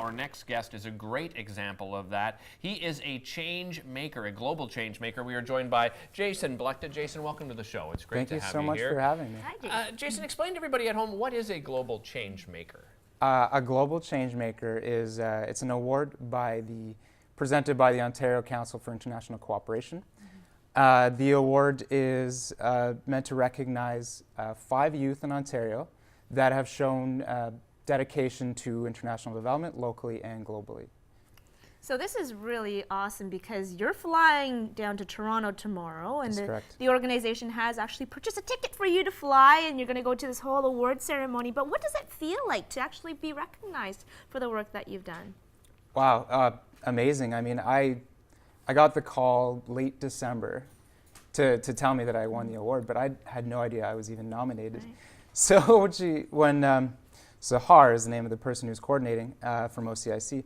our next guest is a great example of that. He is a change maker, a global change maker. We are joined by Jason Blechta. Jason, welcome to the show. It's great to have you here. Thank you so much for having me. Hi, Jason. Jason, explain to everybody at home, what is a global change maker? A global change maker is it's an award presented by the Ontario Council for International Cooperation. The award is meant to recognize 5 youth in Ontario that have shown dedication to international development locally and globally. So this is really awesome because you're flying down to Toronto tomorrow, and the organization has actually purchased a ticket for you to fly, and you're going to go to this whole award ceremony. But what does it feel like to actually be recognized for the work that you've done? Wow, amazing. I mean, I got the call late December to tell me that I won the award, but I had no idea I was even nominated. Right. So when Sahar is the name of the person who's coordinating from OCIC,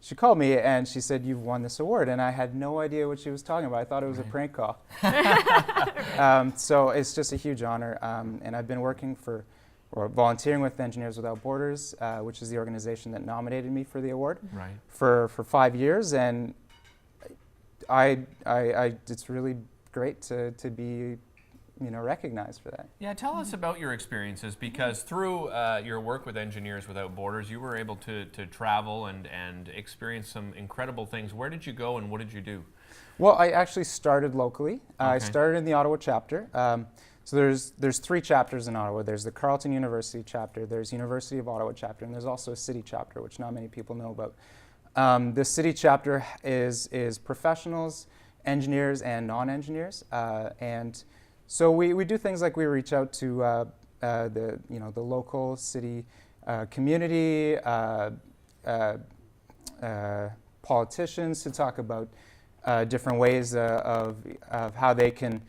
she called me and she said, "You've won this award," and I had no idea what she was talking about. I thought it was a prank call. So it's just a huge honor, and I've been working or volunteering with Engineers Without Borders, which is the organization that nominated me for the award, for 5 years, and it's really great to be recognized for that. Yeah, tell us about your experiences, because through your work with Engineers Without Borders, you were able to travel and experience some incredible things. Where did you go and what did you do? Well, I actually started locally. I started in the Ottawa chapter. So there's 3 chapters in Ottawa. There's the Carleton University chapter, there's University of Ottawa chapter, and there's also a city chapter, which not many people know about. The city chapter is professionals, engineers, and non-engineers, and so we do things like we reach out to the local city community, politicians, to talk about different ways of how they can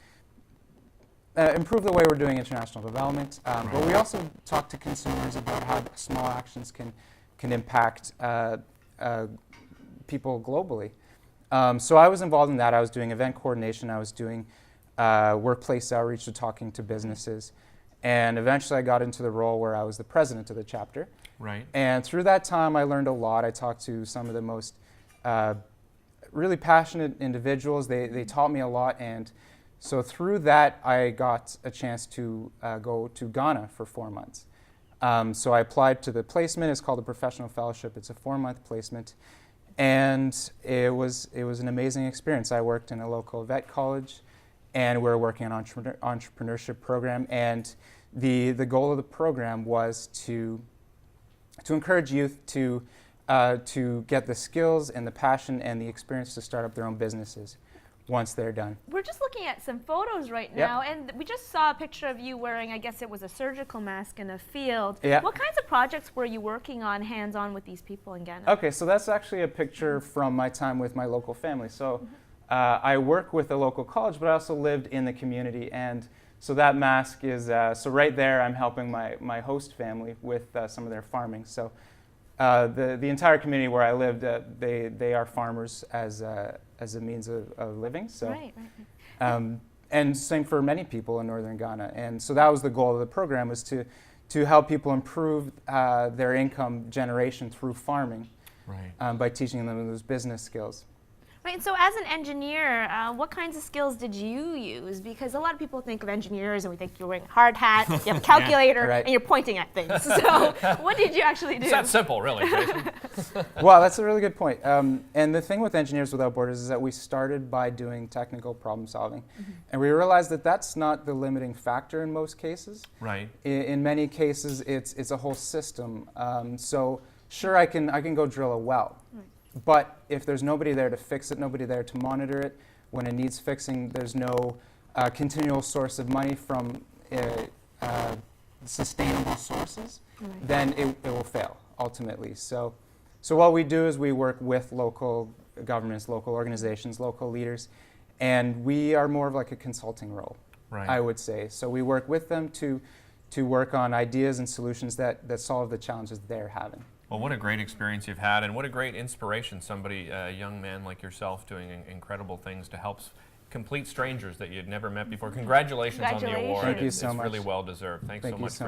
improve the way we're doing international development. But we also talk to consumers about how small actions can impact people globally. So I was involved in that. I was doing event coordination. I was doing workplace outreach, to talking to businesses, and eventually I got into the role where I was the president of the chapter. Right. And through that time, I learned a lot. I talked to some of the most really passionate individuals. They taught me a lot, and so through that, I got a chance to go to Ghana for 4 months. So I applied to the placement. It's called a professional fellowship. It's a 4-month placement, and it was an amazing experience. I worked in a local vet college, and we're working on an entrepreneurship program, and the goal of the program was to encourage youth to get the skills and the passion and the experience to start up their own businesses once they're done. We're just looking at some photos right now, and we just saw a picture of you wearing, I guess it was a surgical mask in a field. What kinds of projects were you working on hands-on with these people in Ghana? Okay, so that's actually a picture from my time with my local family. So I work with a local college, but I also lived in the community, and so that mask is, so right there I'm helping my host family with some of their farming. So the entire community where I lived, they are farmers as a means of living. So, and same for many people in northern Ghana. And so that was the goal of the program, was to help people improve their income generation through farming, by teaching them those business skills. Right, and so as an engineer, what kinds of skills did you use? Because a lot of people think of engineers and we think you're wearing a hard hat, you have a calculator, and you're pointing at things. So what did you actually do? It's that simple, really, Jason. Well, that's a really good point. And the thing with Engineers Without Borders is that we started by doing technical problem solving. And we realized that that's not the limiting factor in most cases. Right. In many cases, it's a whole system. So sure, I can go drill a well. But if there's nobody there to fix it, nobody there to monitor it, when it needs fixing, there's no continual source of money from sustainable sources, then it will fail ultimately. So what we do is we work with local governments, local organizations, local leaders, and we are more of like a consulting role, I would say. So we work with them to work on ideas and solutions that solve the challenges they're having. Well, what a great experience you've had, and what a great inspiration, somebody, a young man like yourself, doing incredible things to help complete strangers that you'd never met before. Congratulations on the award. Thank you so much. It's really well deserved. Thanks so much for